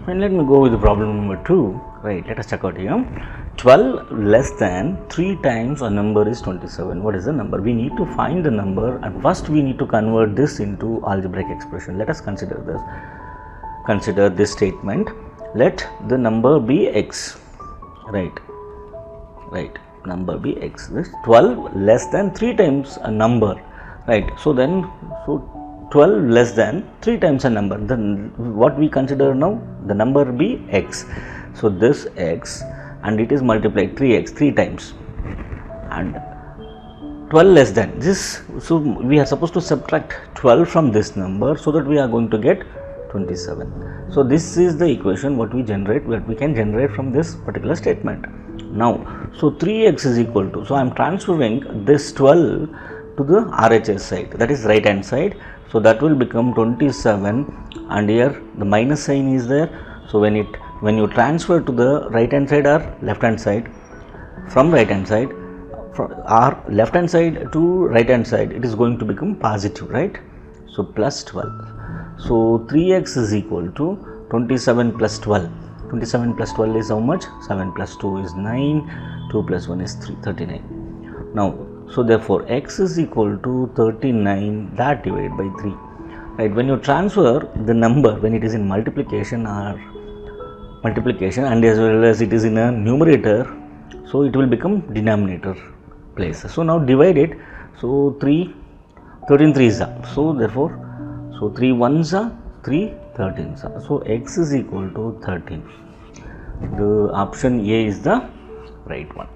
Fine, let me go with the problem number 2. Right, let us check out here. 12 less than 3 times a number is 27. What is the number? We need to find the number, and first we need to convert this into algebraic expression. Let us consider this. Consider this statement. Let the number be x. Right, number be x. This 12 less than 3 times a number. Right, so 12 less than 3 times a number, then what we consider now, the number be x. So this x, and it is multiplied 3x 3 times, and 12 less than this, so we are supposed to subtract 12 from this number, so that we are going to get 27. So this is the equation what we can generate from this particular statement. Now, so 3x is equal to, so I am transferring this 12 to the RHS side, that is right hand side. So that will become 27, and here the minus sign is there. So when you transfer to the right hand side or left hand side, from right hand side, from our left hand side to right hand side, it is going to become positive, right? So plus 12. So 3x is equal to 27 plus 12. 27 plus 12 is how much? 7 plus 2 is 9. 2 plus 1 is 3, 39. Now, so therefore x is equal to 39, that divided by 3. Right, when you transfer the number, when it is in multiplication and as well as it is in a numerator, so it will become denominator place. So now divide it. So 13 3s are, so therefore, so 3 1s are 3 13s are. So x is equal to 13. The option A is the right one.